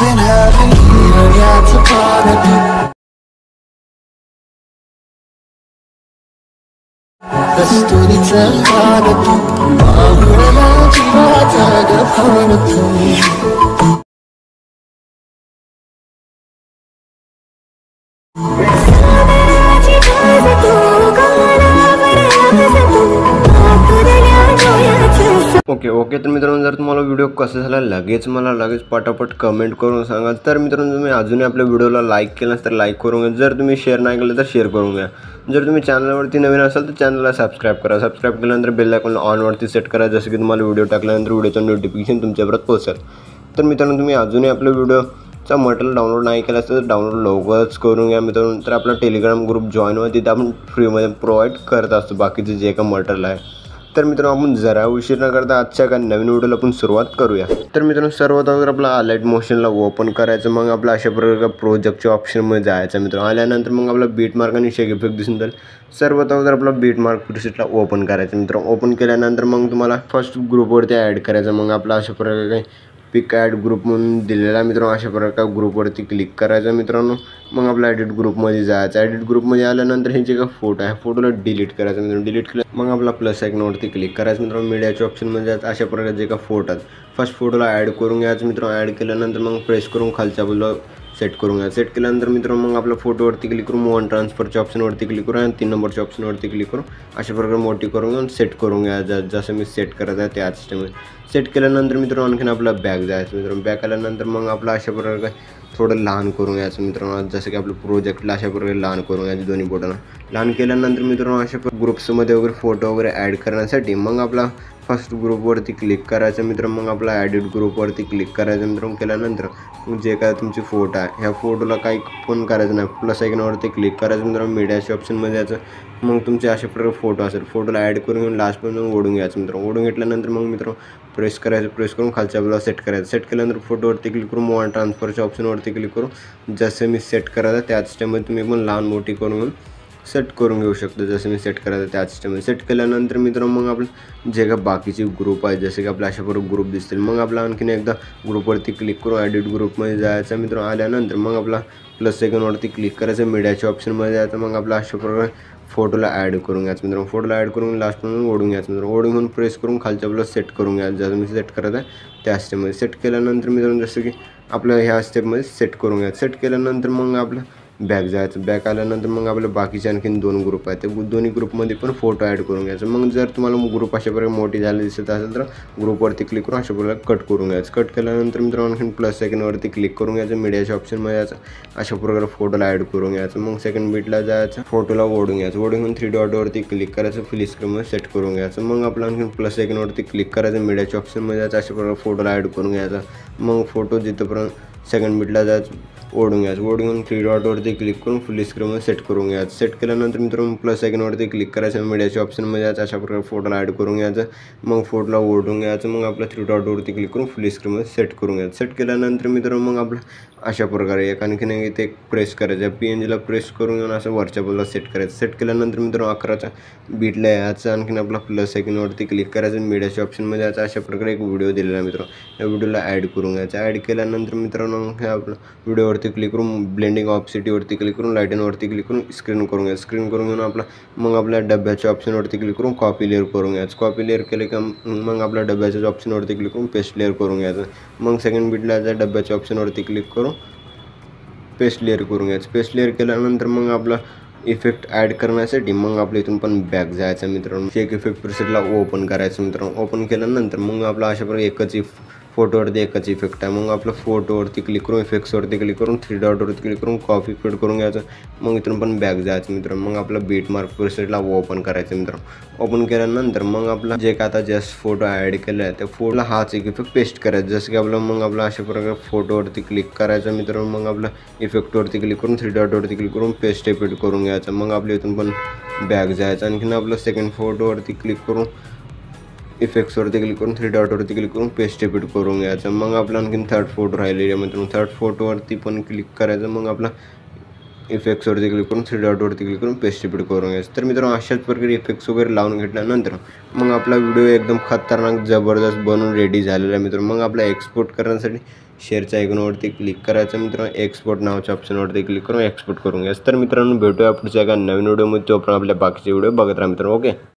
been having myriads of thoughts. कस्तुरीचा हार तू माहुरला जीवाचा गफार तू okay तर मित्रांनो, जर तुम्हाला व्हिडिओ कसा झाला लगेच पटापट कमेंट करून सांगा. तर मित्रांनो, तुम्ही अजूनही आपल्या व्हिडिओला लाईक केलं तर लाईक करून घ्या. जर तुम्ही शेअर नाही केलं तर शेअर करून घ्या. जर तुम्ही चॅनलवरती नवीन असाल तर चॅनलला सबस्क्राईब करा. सबस्क्राईब केल्यानंतर बेल आयकॉन ऑनवरती सेट करा, जसं की तुम्हाला व्हिडिओ टाकल्यानंतर व्हिडिओचं नोटिफिकेशन तुमच्यापर्यंत पोहोचेल. तर मित्रांनो, तुम्ही अजूनही आपल्या व्हिडिओचा मटेरियल डाउनलोड नाही केला असेल तर डाउनलोड लवकरच करून घ्या मित्रांनो. तर आपला टेलिग्राम ग्रुप जॉईन व्हा, तिथे आपण फ्रीमध्ये प्रोव्हाइड करत असतो बाकीचे जे काही मटेरियल आहे. तर मित्रांनो, आपण जरा उशीर न करता आजच्या काही नवीन व्हिडिओला आपण सुरुवात करूया. तर मित्रांनो, सर्वात अगोदर आपला अलाइट मोशनला ओपन करायचं. मग आपला अशा प्रकारच्या प्रोजेक्टच्या ऑप्शनमध्ये जायचं मित्रांनो. आल्यानंतर मग आपला बीट मार्क आणि शेक इफेक्ट दिसून जाईल. सर्वात अगोदर आपला बीट मार्क प्रीसेटला ओपन करायचं मित्रांनो. ओपन केल्यानंतर मग तुम्हाला फर्स्ट ग्रुपवरती ॲड करायचं. मग आपला अशा प्रकारे काही पिक ॲड ग्रुप म्हणून दिलेला मित्रांनो. अशा प्रकारे ग्रुपवरती क्लिक करायचं मित्रांनो. मग आपला एडिट ग्रुपमध्ये जायचं. एडिट ग्रुपमध्ये आल्यानंतर हे जे काही फोटो आहे फोटोला डिलीट करायचं मित्रांनो. डिलीट केलं मग आपला प्लस आयकॉनवरती क्लिक करायचं मित्रांनो. मीडियाच्या ऑप्शनमध्ये जायचं. अशा प्रकारे जे काही फोटो आहेत फर्स्ट फोटोला ॲड करून घ्यायचं मित्रांनो. ॲड केल्यानंतर मग प्रेस करून खालच्या बाजूला सेट करून घ्या. सेट केल्यानंतर मित्रांनो, मग आपल्या फोटोवरती क्लिक करून वन ट्रान्सफरच्या ऑप्शनवरती क्लिक करू आणि 3 नंबरच्या ऑप्शनवरती क्लिक करून अशा प्रकारे मोठी करून घेऊन सेट करून घ्या. जसं मी सेट करत आहे त्याच सिस्टममध्ये सेट केल्यानंतर मित्रांनो आणखीन आपला बॅक जायचं मित्रांनो. बॅक आल्यानंतर मग आपला अशा प्रकारे थोडं लहान करून घ्यायचं मित्रांनो. जसं की आपलं प्रोजेक्टला अशा प्रकारे लहान करून घ्यायचं दोन्ही बोटांना. लहान केल्यानंतर मित्रांनो, अशा ग्रुप्समध्ये वगैरे फोटो वगैरे ॲड करण्यासाठी मग आपला फर्स्ट ग्रुपवरती क्लिक करायचं मित्रांनो. मग आपला ॲडिट ग्रुपवरती क्लिक करायचं मित्रांनो. केल्यानंतर मग जे काय तुमची फोटो आहे ह्या फोटोला काही पण करायचं नाही. प्लस आयकॉनवरती क्लिक करायचं मित्रांनो. मीडियाच्या ऑप्शनमध्ये जायचं. मग तुमचे अशा प्रकारे फोटो असेल फोटोला ॲड करून घेऊन लास्टपर्यंत ओढून घ्यायचं मित्रांनो. ओढून घेतल्यानंतर मग मित्रांनो प्रेस करायचं. प्रेस करून खालच्या बाजूला सेट करायचं. सेट केल्यानंतर फोटोवरती क्लिक करून वन ट्रान्सफरच्या ऑप्शनवरती क्लिक करून जसं मी सेट करायचं त्याच सिस्टममध्ये तुम्ही पण लहान मोठी करून घेऊन सेट करून घेऊ शकतो. जसं मी सेट करायचं त्याच सिस्टममध्ये सेट केल्यानंतर मित्रांनो, मग आपलं जे काही बाकीचे ग्रुप आहे जसे की आपल्या अशा प्रकारे ग्रुप दिसतील. मग आपला आणखीन एकदा ग्रुपवरती क्लिक करून ॲडिट ग्रुपमध्ये जायचं मित्रांनो. आल्यानंतर मग आपला प्लस आयकॉनवरती क्लिक करायचं. मीडियाच्या ऑप्शनमध्ये जायचं. मग आपला अशा प्रकारे फोटोला ॲड करून घ्यायचं मित्रांनो. फोटोला ॲड करून लास्टपर्यंत ओढून घ्यायचं मित्रांनो. ओढून घेऊन प्रेस करून खालच्या आपल्याला सेट करून घ्यायचं. जसं मी सेट करत आहे त्या स्टेपमध्ये सेट केल्यानंतर मित्रांनो, जसं की आपलं ह्या स्टेपमध्ये सेट करून घ्यायचं. सेट केल्यानंतर मग आपलं बॅक जायचं. बॅक आल्यानंतर मग आपल्या बाकीचे आणखीन 2 ग्रुप आहेत. ते दोन्ही ग्रुपमध्ये पण फोटो ॲड करून घ्यायचं. मग जर तुम्हाला ग्रुप अशा प्रकारे मोठी झाली दिसत असेल तर ग्रुपवरती क्लिक करून अशा प्रकारे कट करून घ्यायचं. कट केल्यानंतर मित्रांनो आणखीन प्लस आयकॉनवरती क्लिक करून घ्यायचं. मीडियाच्या ऑप्शनमध्ये जायचं. अशा प्रकारे फोटोला ॲड करून घ्यायचं. मग सेकंड बीटला जायचं. फोटोला ओढून घ्यायचं. ओढून घेऊन 3 डॉटवरती क्लिक करायचं. फुल स्क्रीनमध्ये सेट करून घ्यायचं. मग आपलं आणखीन प्लस आयकॉनवरती क्लिक करायचं. मीडियाच्या ऑप्शनमध्ये जायचं. अशा प्रकारे फोटोला ॲड करून घ्यायचा. मग फोटो जिथंपर्यंत सेकंड बीटला जायचं ओढून घ्यायचं. ओढून घेऊन 3 डॉटवरती क्लिक करून फुल स्क्रीनमध्ये सेट करून घ्यायचं. सेट केल्यानंतर मित्रांनो, प्लस आयकॉनवरती क्लिक करायचं. मीडियाच्या ऑप्शनमध्ये जायचं. अशा प्रकारे फोटोला ॲड करून घ्यायचं. मग फोटोला ओढून घ्यायचं. मग आपल्या 3 डॉटवरती क्लिक करून फुल स्क्रीनमध्ये सेट करून घ्यायचं. सेट केल्यानंतर मित्रांनो, मग आपलं अशा प्रकारे एक आणखीन इथे प्रेस करायचं. PNGला प्रेस करून घेऊन असं वरच्या बाजूला सेट करायचं. सेट केल्यानंतर मित्रांनो 11च्या बीटला यायचं. आणखीन आपला प्लस आयकॉनवरती क्लिक करायचं. मीडियाच्या ऑप्शनमध्ये जायचं. अशा प्रकारे एक व्हिडिओ दिलेला आहे मित्रांनो. या व्हिडिओला ॲड करून घ्यायचं. ॲड केल्यानंतर मित्रांनो, हे आपलं व्हिडिओवरती क्लिक करून ब्लेंडिंग ऑप्सिटीवरती क्लिक करून लाईटिंगवरती क्लिक करून स्क्रीन करून घ्यायचं. स्क्रीन करून घेऊन आपला मग आपल्या डब्याच्या ऑप्शनवरती क्लिक करून कॉपी लेअर करून घ्यायचं. कॉपी लेअर केले का मग आपल्या डब्याच्या ऑप्शनवरती क्लिक करून पेस्ट लेअर करून घ्यायचं. मग सेकंड बीटला जायचं. डब्याच्या ऑप्शनवरती क्लिक करून पेस्ट लेअर करून घ्यायचं. पेस्ट लेअर केल्यानंतर मग आपला इफेक्ट ॲड करण्यासाठी मग आपल्या इथून पण बॅक जायचं मित्रांनो. शेक इफेक्ट प्रीसेटला ओपन करायचं मित्रांनो. ओपन केल्यानंतर मग आपला अशा प्रकारे एकच फोटोवरती एकच इफेक्ट आहे. मग आपलं फोटोवरती क्लिक करून इफेक्ट्सवरती क्लिक करून 3 डॉटवरती क्लिक करून कॉपी पेट करून घ्यायचं. मग इथून पण बॅक जायचं मित्रांनो. मग आपलं बीट मार्क प्रीसेटला ओपन करायचं मित्रांनो. ओपन केल्यानंतर मग आपला जे काय आता जस्ट फोटो ॲड केला आहे त्या फोटोला हाच एक इफेक्ट पेस्ट करायचा. जसं की आपलं मग आपला अशा प्रकारे फोटोवरती क्लिक करायचं मित्रांनो. मग आपलं इफेक्टवरती क्लिक करून 3 डॉटवरती क्लिक करून पेस्ट इफेक्ट करून घ्यायचं. मग आपल्या इथून पण बॅक जायचं. आणखीन आपलं सेकंड फोटोवरती क्लिक करून इफेक्ट्सवरती क्लिक करून 3 डॉटवरती क्लिक करून पेस्ट इफेक्ट करून घ्यायचं. मग आपला आणखीन थर्ड फोटो राहिलेला आहे मित्रांनो. थर्ड फोटोवरती पण क्लिक करायचं. मग आपला इफेक्ट्सवरती क्लिक करून 3 डॉटवरती क्लिक करून पेस्ट रिपीट करून घ्यायचं। तर मित्रांनो अशाच प्रकारे इफेक्ट्स वगैरे लावून घेतल्यानंतर मग आपला व्हिडिओ एकदम खतरनाक जबरदस्त बनून रेडी झालेला आहे मित्रांनो। मग आपला एक्सपोर्ट करण्यासाठी शेअरच्या आयकॉनवरती क्लिक करायचं मित्रांनो, एक्सपोर्ट नावाच्या ऑप्शनवरती क्लिक करून एक्सपोर्ट करून घ्यायचं। तर मित्रांनो भेटूया पुढच्या एका नवीन व्हिडिओमध्ये, तोपर्यंत आपल्या बाकीचे व्हिडिओ बघत राहा मित्रांनो। ओके.